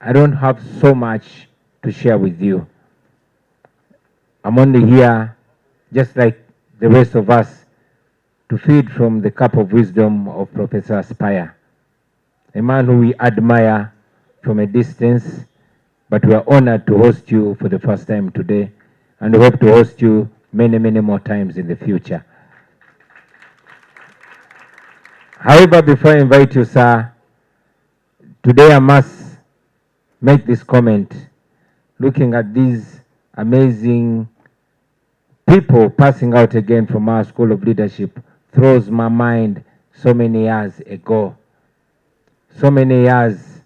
I don't have so much to share with you. I'm only here, just like the rest of us, to feed from the cup of wisdom of Professor Aspire, a man who we admire from a distance, but we are honored to host you for the first time today, and we hope to host you many, many more times in the future. However, before I invite you, sir, today I must make this comment. Looking at these amazing people passing out again from our School of Leadership throws my mind so many years ago. So many years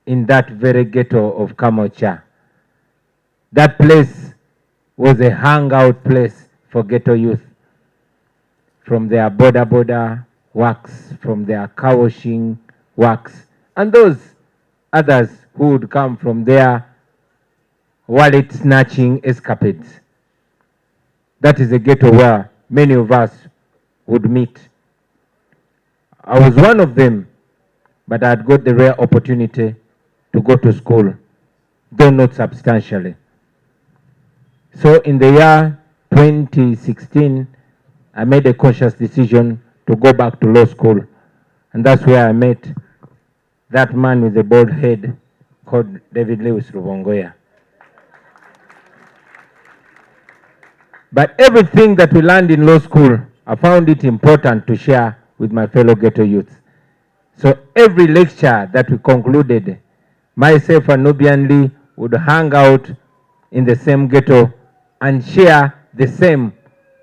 in that very ghetto of Kamocha. That place was a hangout place for ghetto youth. From their border works, from their car washing works, and those others who would come from their wallet snatching escapades. That is a ghetto where many of us would meet. I was one of them, but I had got the rare opportunity to go to school, though not substantially. So in the year 2016, I made a conscious decision to go back to law school. And that's where I met that man with the bald head called David Lewis Rubongoya. But everything that we learned in law school, I found it important to share with my fellow ghetto youths. So every lecture that we concluded, myself and Nubian Lee would hang out in the same ghetto and share the same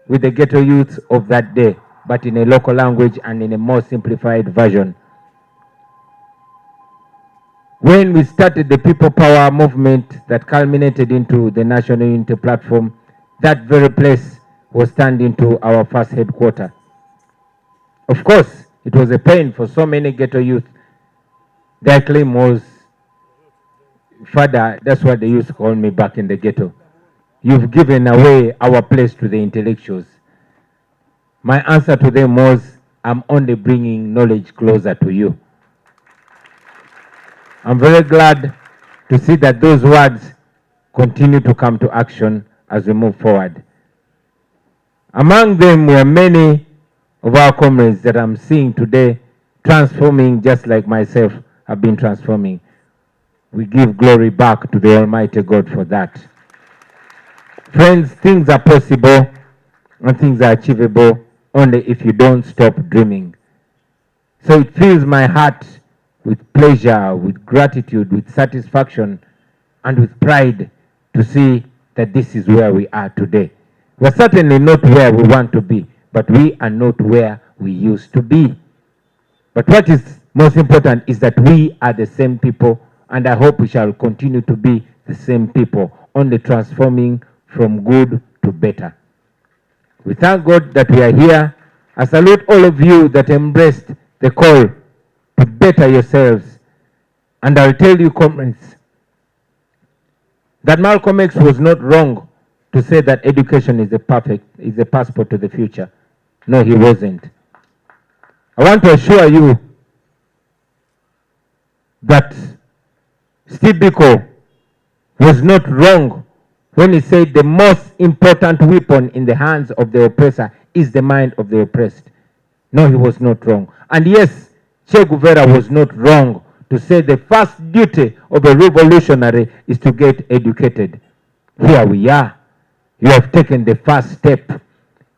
with the ghetto youths of that day, but in a local language and in a more simplified version. When we started the People Power movement that culminated into the National Unity Platform, that very place was turned into our first headquarters. Of course, it was a pain for so many ghetto youth. Their claim was, "Father," that's what they used to call me back in the ghetto, "you've given away our place to the intellectuals." My answer to them was, "I'm only bringing knowledge closer to you." I'm very glad to see that those words continue to come to action as we move forward. Among them were many of our comrades that I'm seeing today transforming just like myself have been transforming. We give glory back to the Almighty God for that. Friends, things are possible and things are achievable only if you don't stop dreaming. So it fills my heart with pleasure, with gratitude, with satisfaction, and with pride to see that this is where we are today. We're certainly not where we want to be, but we are not where we used to be. But what is most important is that we are the same people, and I hope we shall continue to be the same people, only transforming from good to better. We thank God that we are here. I salute all of you that embraced the call to better yourselves. And I'll tell you, comrades, that Malcolm X was not wrong to say that education is a passport to the future. No, he wasn't. I want to assure you that Steve Biko was not wrong when he said the most important weapon in the hands of the oppressor is the mind of the oppressed. No, he was not wrong. And yes, Che Guevara was not wrong to say the first duty of a revolutionary is to get educated. Here we are. You have taken the first step.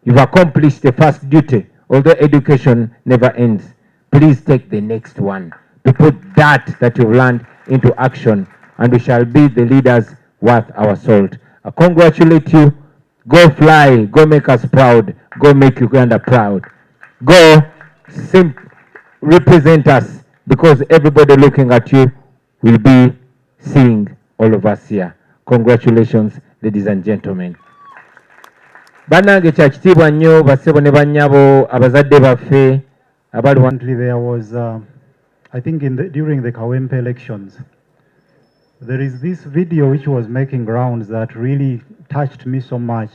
You've accomplished the first duty, although education never ends. Please take the next one to put that you've learned into action, and we shall be the leaders worth our salt. I congratulate you. Go fly. Go make us proud. Go make Uganda proud. Go represent us, because everybody looking at you will be seeing all of us here. Congratulations, ladies and gentlemen. Bannange kya kitiibwa nnyo bassebo ne bannyabo abazadde baffe abali. There was, I think during the Kawempe elections, there is this video which was making rounds that really touched me so much,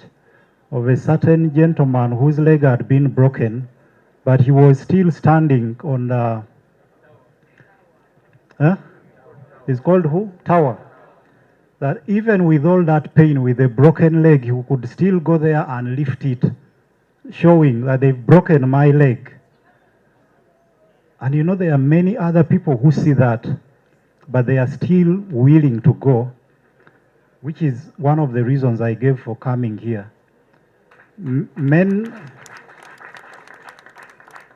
of a certain gentleman whose leg had been broken, but he was still standing on It's called who? Tower. That even with all that pain, with a broken leg, you could still go there and lift it, showing that they've broken my leg. And you know, there are many other people who see that, but they are still willing to go, which is one of the reasons I gave for coming here. Men,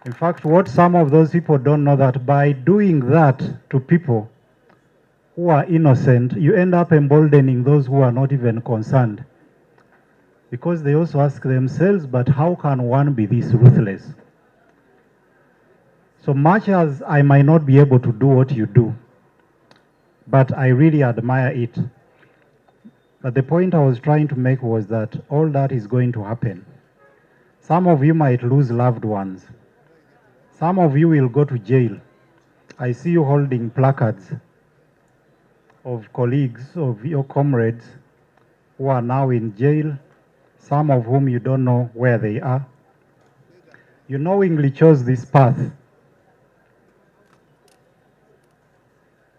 in fact, what some of those people don't know, that by doing that to people who are innocent, you end up emboldening those who are not even concerned. Because they also ask themselves, but how can one be this ruthless? So much as I might not be able to do what you do, but I really admire it. But the point I was trying to make was that all that is going to happen. Some of you might lose loved ones. Some of you will go to jail. I see you holding placards of colleagues, of your comrades who are now in jail, some of whom you don't know where they are. You knowingly chose this path.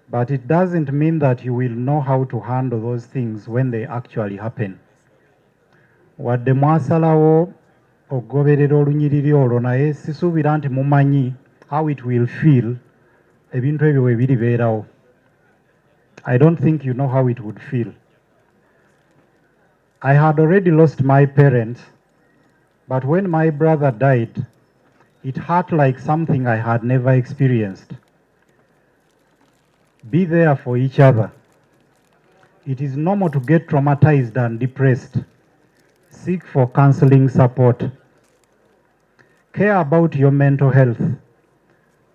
But it doesn't mean that you will know how to handle those things when they actually happen. Wadde mwasalawo okugoberera olunyiriri olwo naye sisuubira nti mumanyi how it will feel ebintu ebyo bwe biribeerawo. I don't think you know how it would feel. I had already lost my parents, but when my brother died, it hurt like something I had never experienced. Be there for each other. It is normal to get traumatized and depressed. Seek for counseling support. Care about your mental health.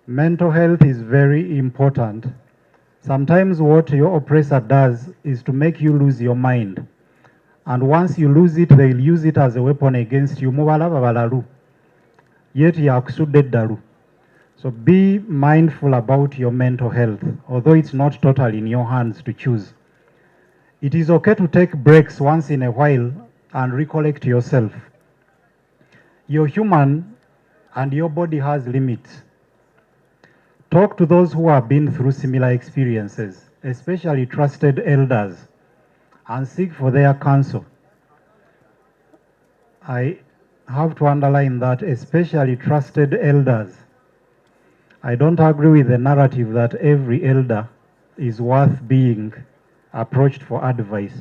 Mental health is very important. Sometimes what your oppressor does is to make you lose your mind. And once you lose it, they'll use it as a weapon against you. Yet yakusudde ddalu. So be mindful about your mental health, although it's not totally in your hands to choose. It is okay to take breaks once in a while and recollect yourself. You're human and your body has limits. Talk to those who have been through similar experiences, especially trusted elders, and seek for their counsel. I have to underline that, especially trusted elders. I don't agree with the narrative that every elder is worth being approached for advice.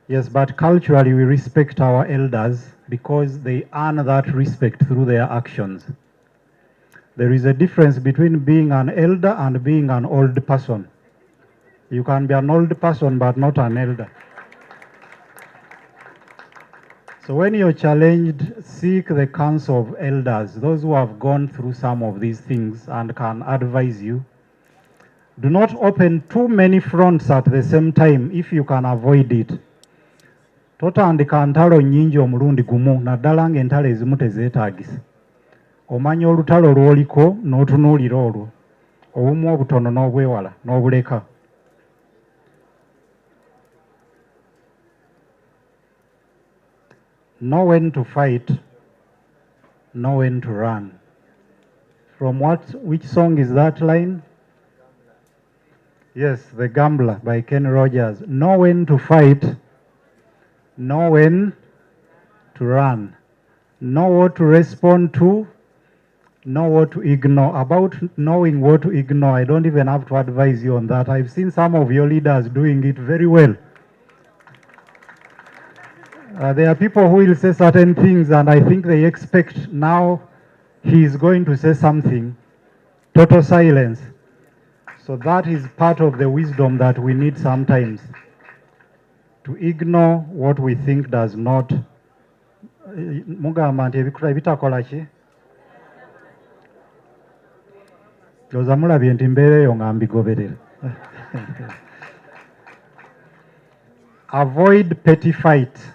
Yes, but culturally we respect our elders because they earn that respect through their actions. There is a difference between being an elder and being an old person. You can be an old person but not an elder. So when you're challenged, seek the counsel of elders, those who have gone through some of these things and can advise you. Do not open too many fronts at the same time if you can avoid it. Totandika ntalo nnyingi omulundi gumu naddala ng'entalo ezimu tezeetaagisa. Omanya olutalo lw'oliko n'otunuulira olwo, obumu obutono n'obwewala n'obuleka. Know when to fight, know when to run. From which song is that line? Yes, The Gambler by Kenny Rogers. Know when to fight, know when to run. Know what to respond to, know what to ignore. About knowing what to ignore, I don't even have to advise you on that. I've seen some of your leaders doing it very well. There are people who will say certain things and I think they expect now he is going to say something. Total silence. So that is part of the wisdom that we need sometimes. To ignore what we think does not. Mugamba nti ebikula bitakola ki? Loza mulabye nti mbeera eyo nga mbigoberera. Avoid petty fights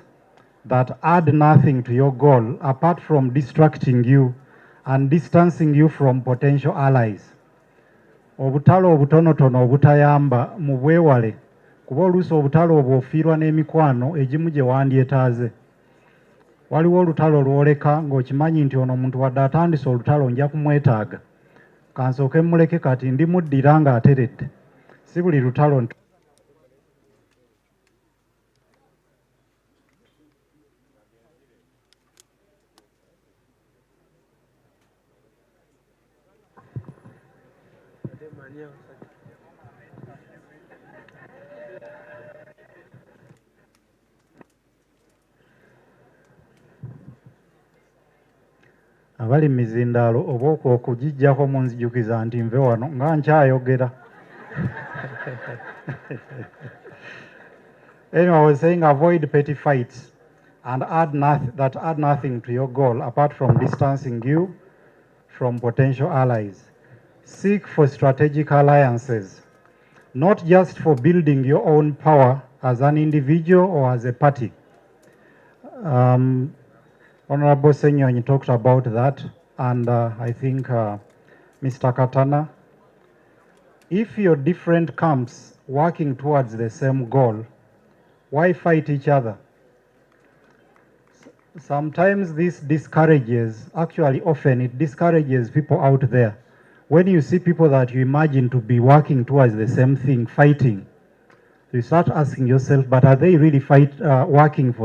that add nothing to your goal apart from distracting you and distancing you from potential allies. Obutalo obutonotono obutayamba mu bwewale kuba oluusi obutalo obwo ofiirwa n'emikwano egimu gye wandyetaaze. waliwo olutalo lwoleka ng'okimanyi nti ono omuntu wadde atandise olutalo nja kumwetaaga kansooke muleke kati ndimuddira ng'ateredde. Si buli lutalo abali mizindaalo oba okugijjako munzijukiza nti nve wano nga nkyayogera. Anyway, I was saying avoid petty fights and add nothing to your goal apart from distancing you from potential allies. Seek for strategic alliances, not just for building your own power as an individual or as a party. Honorable Senyonyi talked about that, and I think Mr. Katana, if you're different camps working towards the same goal, why fight each other? Sometimes this discourages, actually often it discourages people out there. When you see people that you imagine to be working towards the same thing, fighting, you start asking yourself, but are they really working for